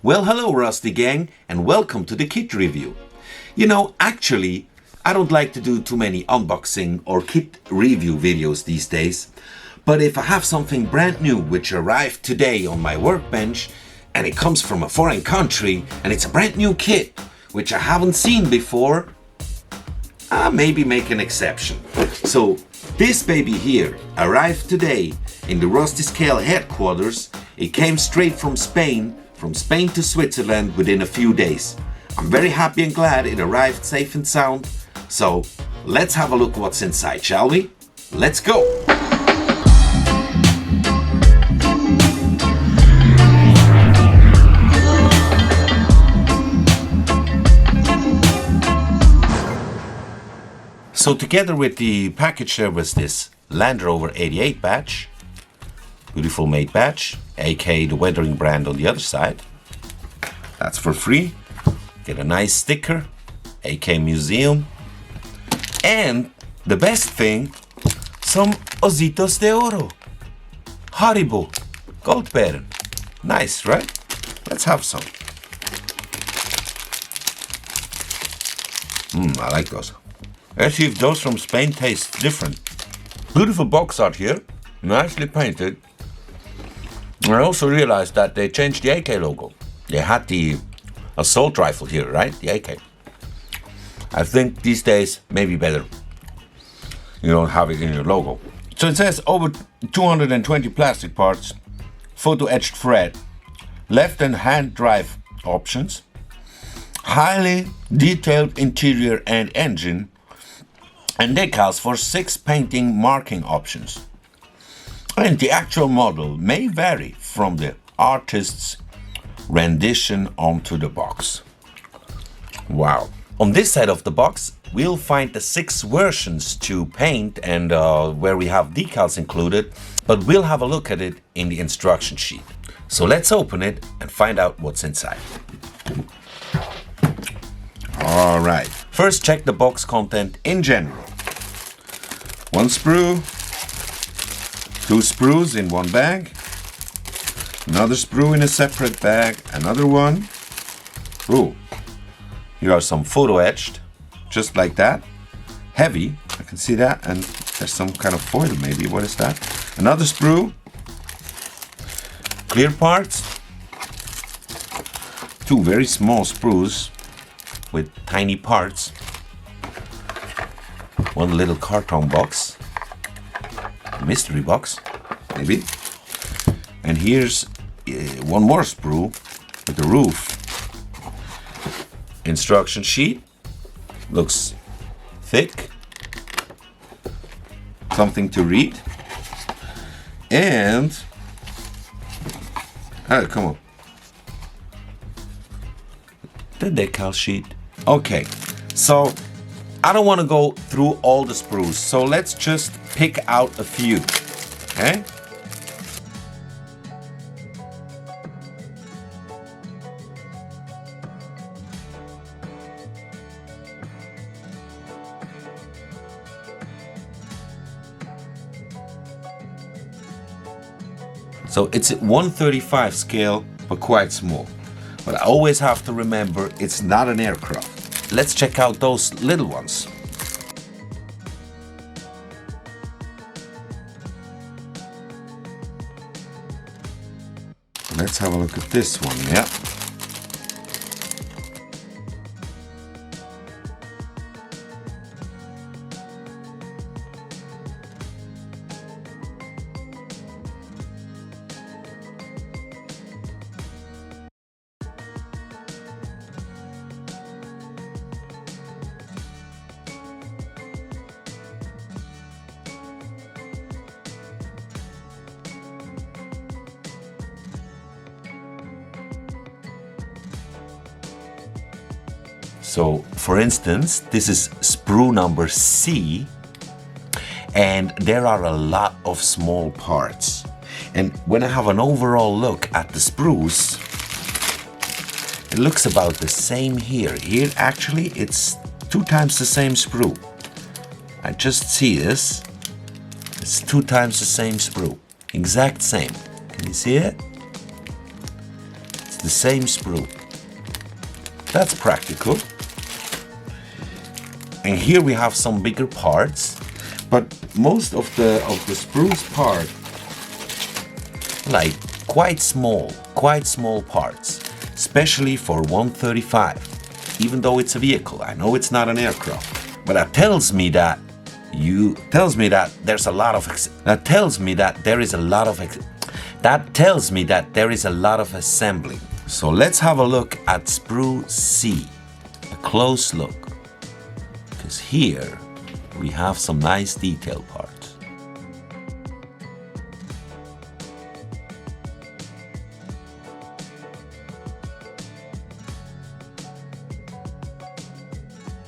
Well, hello Rusty gang, and welcome to the kit review. You know, actually, I don't like to do too many unboxing or kit review videos these days, but if I have something brand new which arrived today on my workbench, and it comes from a foreign country, and it's a brand new kit, which I haven't seen before, I'll maybe make an exception. So, this baby here arrived today in the Rustyscale headquarters. It came straight from Spain to Switzerland within a few days. I'm very happy and glad it arrived safe and sound. So let's have a look what's inside, shall we? Let's go! So together with the package there was this Land Rover 88 badge. Beautiful made badge, AK the weathering brand on the other side. That's for free. Get a nice sticker, AK Museum. And the best thing, some ositos de oro. Haribo, Goldbeeren. Nice, right? Let's have some. I like those. Let's see if those from Spain taste different. Beautiful box art here, nicely painted. I also realized that they changed the AK logo. They had the assault rifle here, right? The AK. I think these days maybe better. You don't have it in your logo. So it says over 220 plastic parts, photo etched thread, left and hand drive options, highly detailed interior and engine, and decals for 6 painting marking options. And the actual model may vary from the artist's rendition onto the box. Wow. On this side of the box, we'll find the 6 versions to paint and where we have decals included, but we'll have a look at it in the instruction sheet. So let's open it and find out what's inside. All right. First, check the box content in general. 1 sprue, 2 sprues in one bag, another sprue in a separate bag, another one. Ooh, here are some photo etched, just like that. Heavy, I can see that, and there's some kind of foil maybe. What is that? Another sprue, clear parts, 2 very small sprues with tiny parts, 1 little carton box, mystery box maybe, and here's 1 more sprue with the roof. Instruction sheet looks thick, something to read, and come on, the decal sheet. Okay, so I don't want to go through all the sprues, so let's just pick out a few, okay? So it's at 1/35 scale, but quite small. But I always have to remember it's not an aircraft. Let's check out those little ones. Let's have a look at this one, yeah. So, for instance, this is sprue number C, and there are a lot of small parts. And when I have an overall look at the sprues, it looks about the same here. Here, actually, it's 2 times the same sprue. I just see this. It's 2 times the same sprue. Exact same. Can you see it? It's the same sprue. That's practical. And here we have some bigger parts, but most of the sprues part, like quite small parts, especially for 135. Even though it's a vehicle, I know it's not an aircraft, but that tells me that there's a lot of assembling. So let's have a look at sprue C, a close look, because here we have some nice detail parts.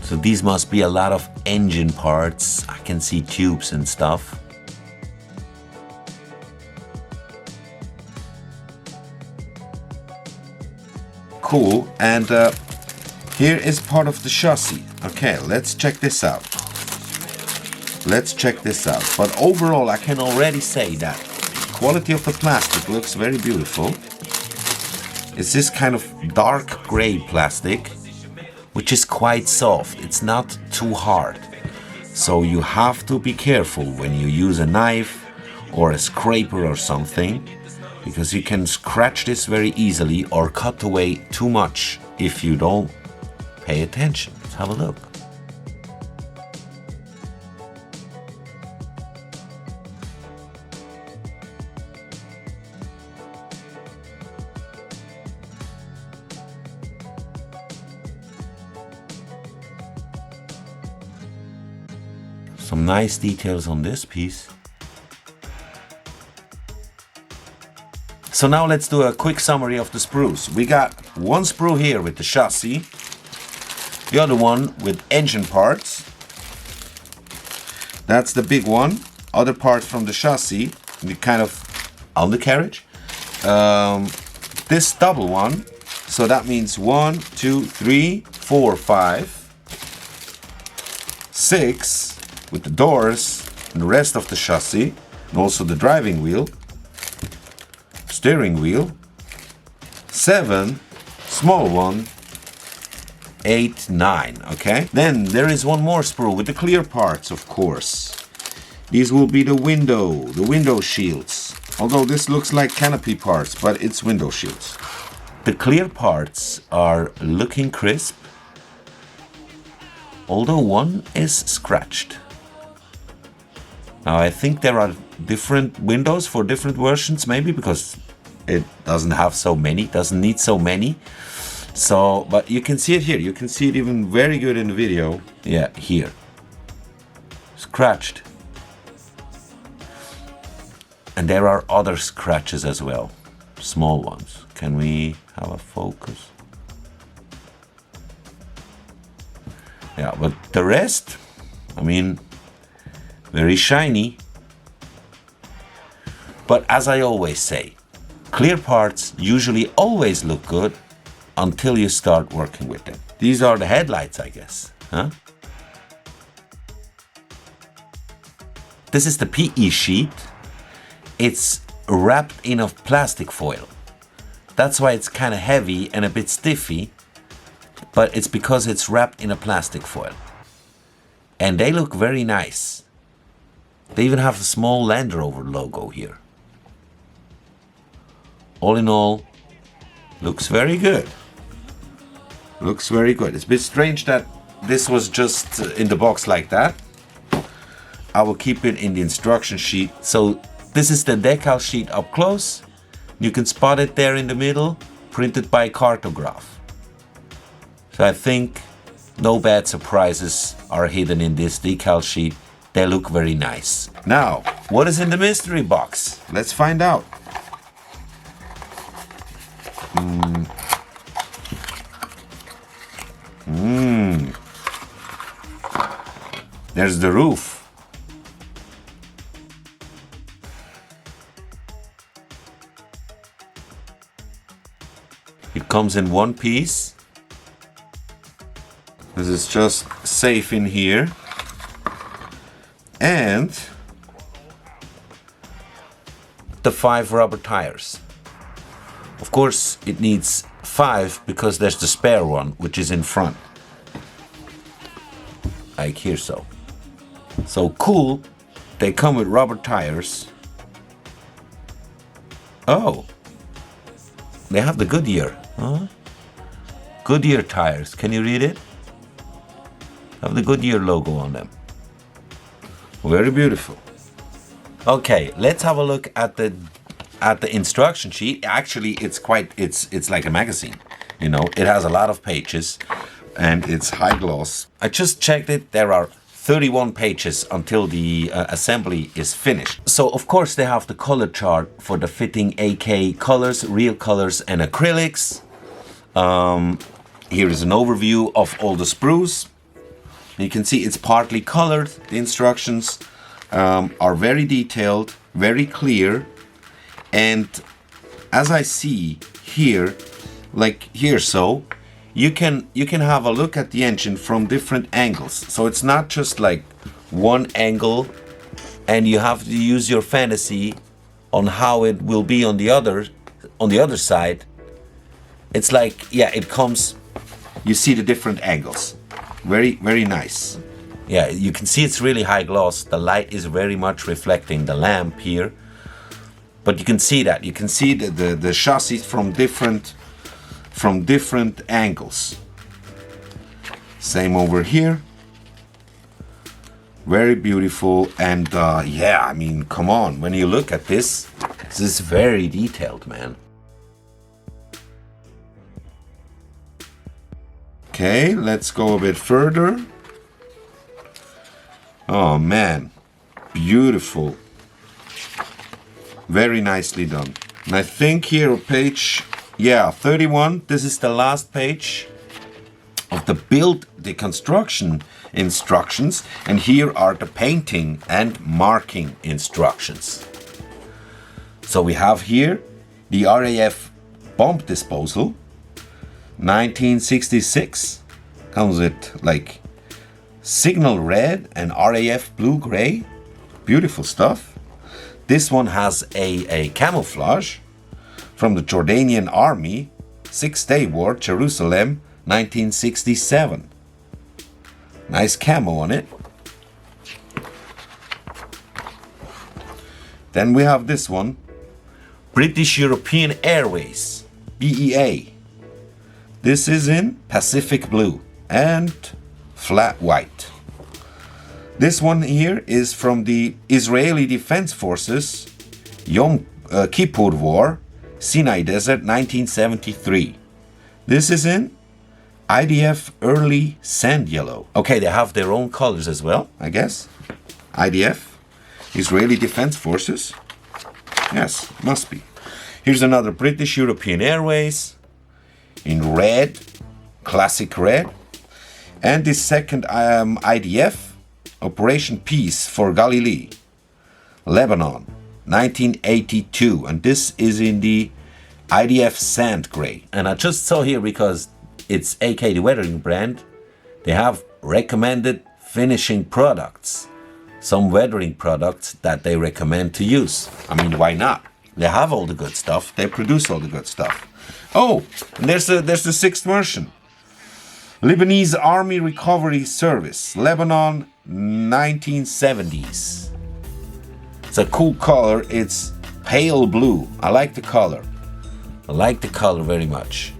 So these must be a lot of engine parts. I can see tubes and stuff. Cool. And here is part of the chassis. Okay, let's check this out. But overall, I can already say that the quality of the plastic looks very beautiful. It's this kind of dark gray plastic, which is quite soft. It's not too hard. So you have to be careful when you use a knife or a scraper or something, because you can scratch this very easily or cut away too much if you don't pay attention. Let's have a look. Some nice details on this piece. So now let's do a quick summary of the sprues. We got one sprue here with the chassis, the other one with engine parts. That's the big one. Other parts from the chassis, the kind of undercarriage. This double one, so that means 1, 2, 3, 4, 5, 6 with the doors and the rest of the chassis, and also the driving wheel, steering wheel, 7, small one, 8, 9, okay? Then there is one more sprue with the clear parts, of course. These will be the window shields. Although this looks like canopy parts, but it's window shields. The clear parts are looking crisp, although one is scratched. Now I think there are different windows for different versions, maybe because it doesn't have so many, doesn't need so many. So, but you can see it here. You can see it even very good in the video. Yeah, here. Scratched. And there are other scratches as well. Small ones. Can we have a focus? Yeah, but the rest, I mean, very shiny. But as I always say, clear parts usually always look good until you start working with them. These are the headlights, I guess, huh? This is the PE sheet. It's wrapped in a plastic foil. That's why it's kind of heavy and a bit stiffy, but it's because it's wrapped in a plastic foil. And they look very nice. They even have a small Land Rover logo here. All in all, looks very good. Looks very good. It's a bit strange that this was just in the box like that. I will keep it in the instruction sheet. So this is the decal sheet up close. You can spot it there in the middle, printed by Cartograph. So I think no bad surprises are hidden in this decal sheet. They look very nice. Now, what is in the mystery box? Let's find out. There's the roof. It comes in one piece. This is just safe in here. And the 5 rubber tires. Of course, it needs 5 because there's the spare one, which is in front. Like here, so. So cool. They come with rubber tires. Oh. They have the Goodyear. Huh? Goodyear tires. Can you read it? Have the Goodyear logo on them. Very beautiful. Okay, let's have a look at the instruction sheet. Actually, it's like a magazine. You know, it has a lot of pages and it's high gloss. I just checked it. There are 31 pages until the assembly is finished. So of course they have the color chart for the fitting AK colors, real colors and acrylics. Here is an overview of all the sprues. You can see it's partly colored. The instructions are very detailed, very clear. And as I see here, like here, so you can have a look at the engine from different angles. So it's not just like one angle and you have to use your fantasy on how it will be on the other side. It's like, yeah, it comes, you see the different angles. Very, very nice. Yeah, you can see it's really high gloss. The light is very much reflecting the lamp here. But you can see that. You can see the chassis from different angles. Same over here. Very beautiful. And yeah, I mean, come on. When you look at this is very detailed, man. Okay, let's go a bit further. Oh man, beautiful. Very nicely done. And I think here page, yeah, 31, this is the last page of the construction instructions. And here are the painting and marking instructions. So we have here the RAF bomb disposal. 1966 comes with like signal red and RAF blue gray. Beautiful stuff. This one has a camouflage from the Jordanian army, 6-day war, Jerusalem, 1967. Nice camo on it. Then we have this one, British European Airways, BEA. This is in Pacific blue and flat white. This one here is from the Israeli Defense Forces, Yom Kippur War, Sinai Desert, 1973. This is in IDF early sand yellow. Okay, they have their own colors as well, I guess. IDF, Israeli Defense Forces. Yes, must be. Here's another British European Airways in red, classic red. And this second IDF, Operation Peace for Galilee, Lebanon, 1982. And this is in the IDF sand gray. And I just saw here, because it's AK the weathering brand, they have recommended finishing products. Some weathering products that they recommend to use. I mean, why not? They have all the good stuff. They produce all the good stuff. Oh, and there's the 6th version. Lebanese Army Recovery Service, Lebanon, 1970s. It's a cool color. It's pale blue. I like the color. I like the color very much.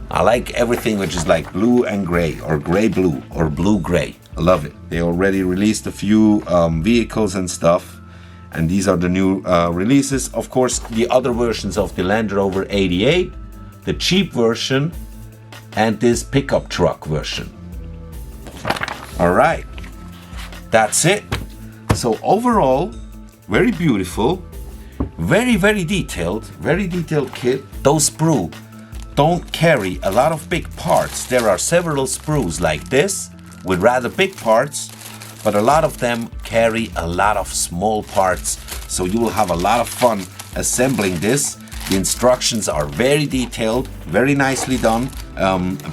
I like everything which is like blue and gray, or gray blue, or blue gray. I love it. They already released a few vehicles and stuff. And these are the new releases. Of course, the other versions of the Land Rover 88, the cheap version, and this pickup truck version. All right, that's it. So overall, very beautiful, very, very detailed kit. Those sprue don't carry a lot of big parts. There are several sprues like this with rather big parts, but a lot of them carry a lot of small parts. So you will have a lot of fun assembling this. The instructions are very detailed, very nicely done,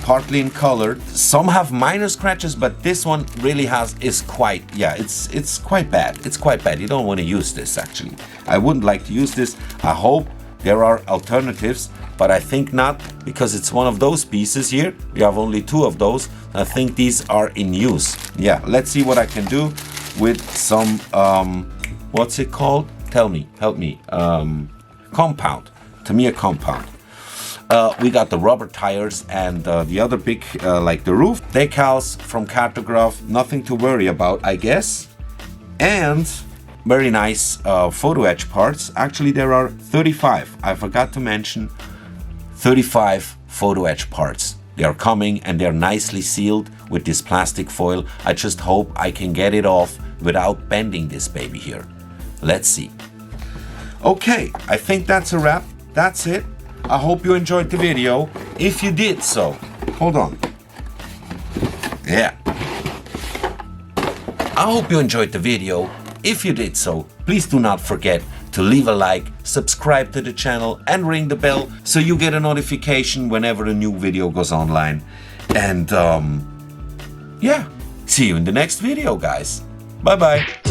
partly in color. Some have minor scratches, but this one really is quite, yeah, it's quite bad. It's quite bad. You don't want to use this, actually. I wouldn't like to use this. I hope there are alternatives, but I think not, because it's one of those pieces here. We have only 2 of those. I think these are in use. Yeah, let's see what I can do with some, what's it called? Tell me, help me. Compound. Tamiya compound. We got the rubber tires and the other big, like the roof decals from Cartograph. Nothing to worry about, I guess. And very nice photo etch parts. Actually, there are 35. I forgot to mention 35 photo etch parts. They are coming and they're nicely sealed with this plastic foil. I just hope I can get it off without bending this baby here. Let's see. Okay, I think that's a wrap. That's it. I hope you enjoyed the video. If you did so, hold on. Yeah. I hope you enjoyed the video. If you did so, please do not forget to leave a like, subscribe to the channel and ring the bell so you get a notification whenever a new video goes online. And yeah, see you in the next video, guys. Bye bye.